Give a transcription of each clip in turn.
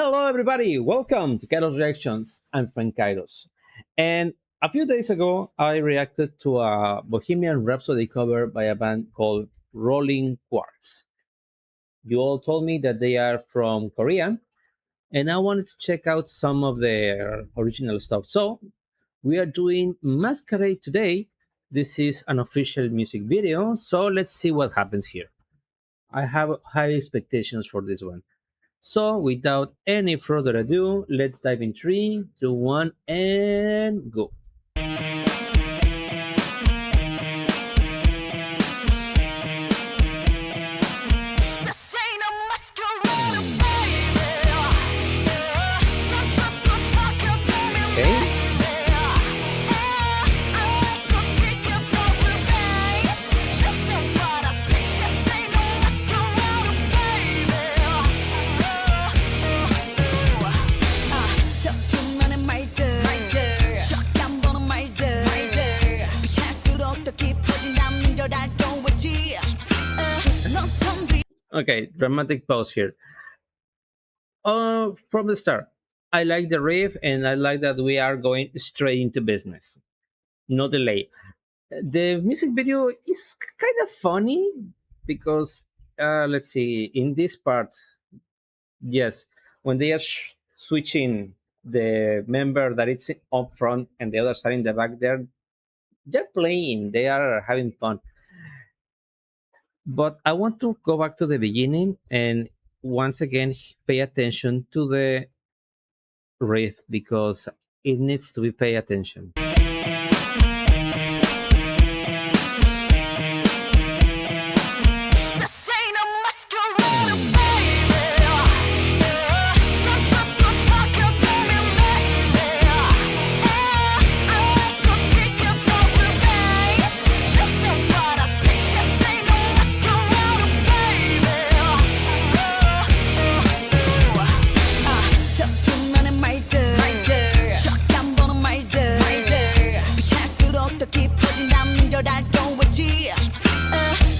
Hello, everybody. Welcome to Kairos Reactions. I'm Frank Kairos. And a few days ago, I reacted to a Bohemian Rhapsody cover by a band called Rolling Quartz. You all told me that they are from Korea, and I wanted to check out some of their original stuff. So, we are doing Masquerade today. This is an official music video, so let's see what happens here. I have high expectations for this one. So, without any further ado, let's dive in three, two, one, and go. This ain't a masquerade, baby. Don't trust or talk, you tell me Okay. lately. I like to take it over face. Listen what I say. This ain't no masquerade, baby. 적기만의 말들, 적당 보는 말들. 피할수록 더 깊어진다는 걸 알고 있지. 넌 선비. Okay, dramatic pause here. From the start, I like the riff and I like that we are going straight into business. No delay. The music video is kind of funny because, let's see, in this part, yes, when they are switching the member that it's up front and the other side in the back, they're playing, they are having fun. But I want to go back to the beginning and once again pay attention to the riff because it needs to be paid attention. This ain't a masquerade, baby. Don't trust or talk, you tell me lately. I like to take it over face. Listen what I say. This ain't no masquerade, baby. 적기만의 말들, 적당 보는 말들. 피할수록 더 깊어진다는 걸 알고 있지.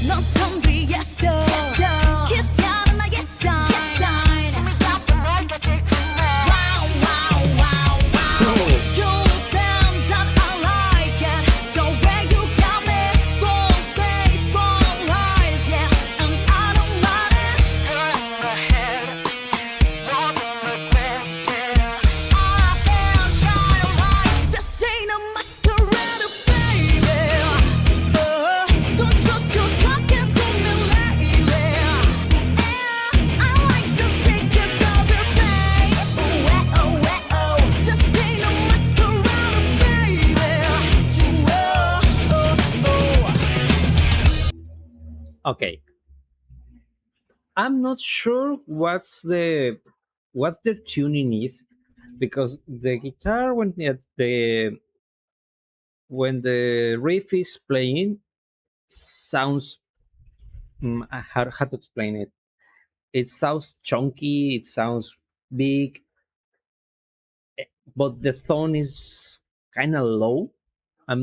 넌 선비였어. 기타는 나의 sign. 숨이 가쁜 날까지 끝내. Wow, wow, wow, wow. You damn that I like it. The way you got me. Bold face, bold eyes, yeah. And I don't mind it. Girl in the head, wasn't regret, yeah. I've been trying like this ain't a masquerade, baby. Don't trust you talking to me lately. I like to take it over face. This ain't a masquerade, baby. Okay, I'm not sure what the tuning is because the guitar when the riff is playing sounds how to explain it. It sounds chunky, it sounds big, but the tone is kind of low. I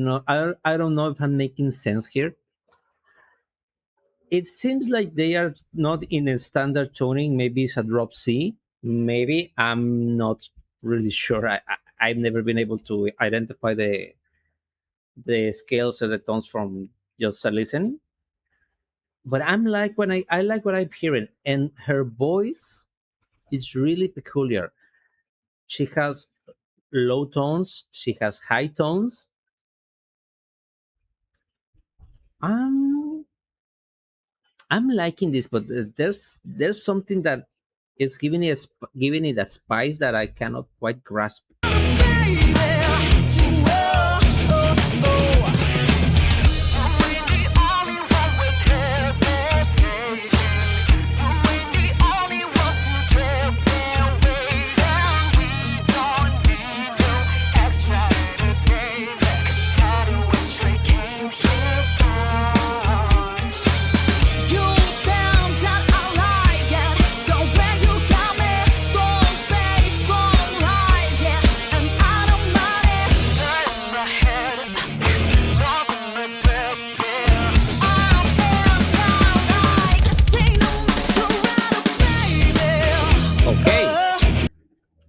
don't know if I'm making sense here. It seems like they are not in a standard tuning. Maybe it's a drop C. Maybe I'm not really sure. I've never been able to identify the scales or the tones from just a listen. But I like what I'm hearing, and her voice is really peculiar. She has low tones. She has high tones. I'm I'm liking this, but there's something that it's giving it a spice that I cannot quite grasp.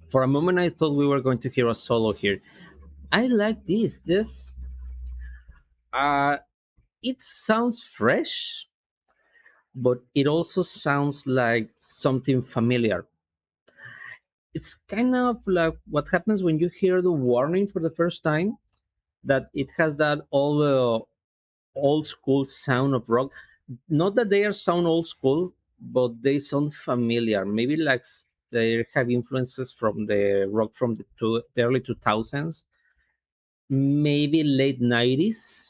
For a moment, I thought we were going to hear a solo here. I like this. Uh, it sounds fresh, but it also sounds like something familiar. It's kind of like what happens when you hear the warning for the first time, that it has that old school sound of rock. Not that they are sound old school, but they sound familiar. Maybe like they have influences from the rock from the early 2000s, maybe late 90s,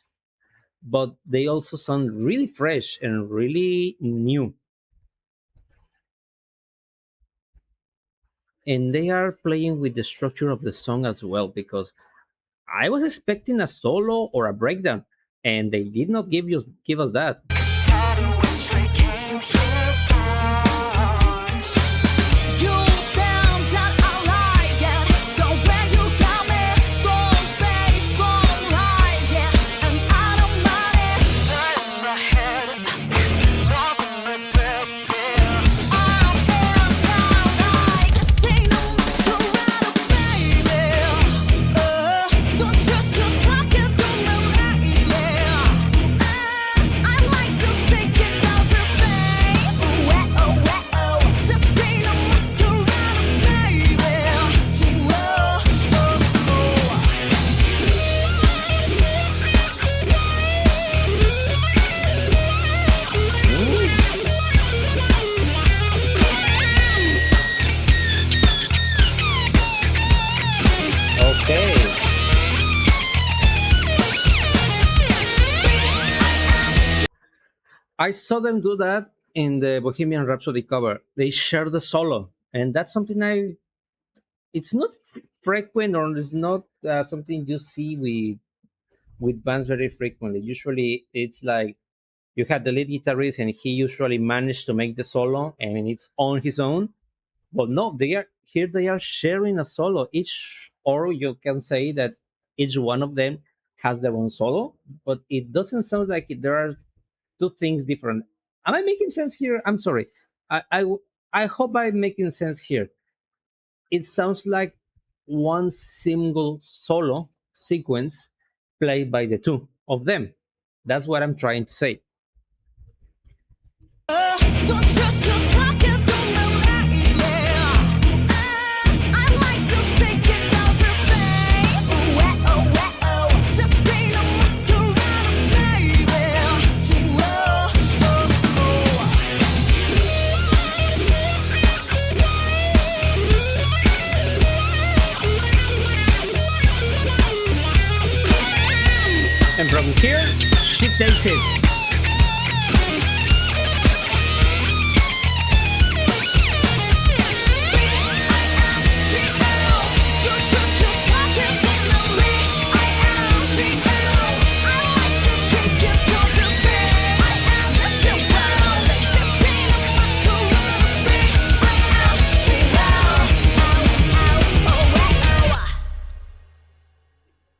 but they also sound really fresh and really new. And they are playing with the structure of the song as well, because I was expecting a solo or a breakdown, and they did not give us that. You down that I like it. The way you got me, boom face, boom lies, yeah. And I don't mind it. In my head, lost in the grip, yeah. I'm in my light. This ain't no masquerade, baby. Don't trust you talking to me like, yeah. I like to take it over, face. Oh, oh, this ain't no masquerade, baby. Whoa, Okay. I saw them do that in the Bohemian Rhapsody cover. They share the solo, and that's something it's not frequent, or it's not something you see with bands very frequently. Usually, it's like you had the lead guitarist, and he usually managed to make the solo, and it's on his own. But no, they are here. They are sharing a solo each, or you can say that each one of them has their own solo. But it doesn't sound like there are two things different. Am I making sense here? I'm sorry. I I, I hope I'm making sense here. It sounds like one single solo sequence played by the two of them. That's what I'm trying to say. don't trust you talking to me like, yeah. I like to take it over, face. Oh, this ain't no masquerade, baby. Whoa, And from here, she takes it.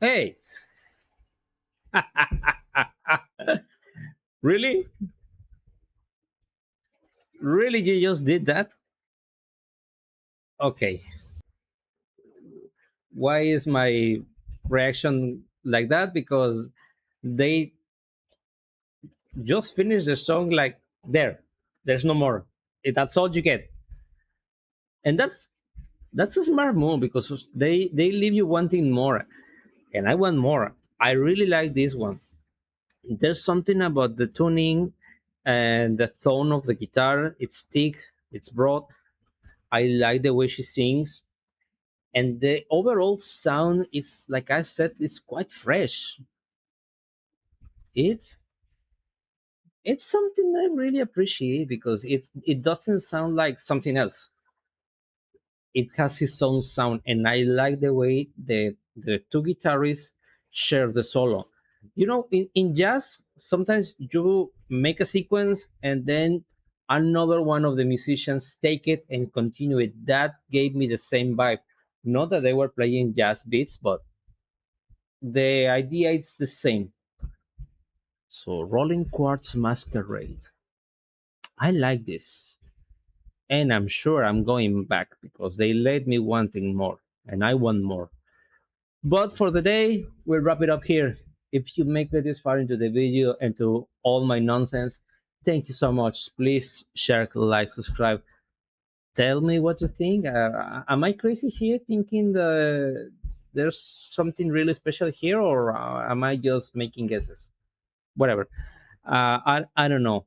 Hey, really? Really, you just did that? Okay. Why is my reaction like that? Because they just finished the song like there's no more. That's all you get. And that's a smart move, because they leave you wanting more, and I want more. I really like this one. There's something about the tuning and the tone of the guitar. It's thick, it's broad. I like the way she sings, and the overall sound. It's like I said, it's quite fresh. It's it's something I really appreciate, because it doesn't sound like something else. It has its own sound, and I like the way the two guitarists share the solo. In jazz, sometimes you make a sequence, and then another one of the musicians take it and continue it. That gave me the same vibe. Not that they were playing jazz beats, but the idea is the same. So, Rolling Quartz Masquerade. I like this. and I'm sure I'm going back because they let me wanting more, and I want more. But for the day, we'll wrap it up here. If you make it this far into the video and to all my nonsense, thank you so much. Please share, like, subscribe. Tell me what you think. Am I crazy here thinking there's something really special here, or am I just making guesses? Whatever. I don't know.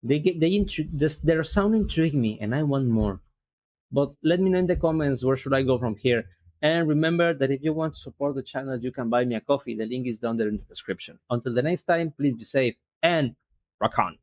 Their sound intrigue me, and I want more. But let me know in the comments where should I go from here. And remember that if you want to support the channel, you can buy me a coffee. The link is down there in the description. Until the next time, please be safe and rock on.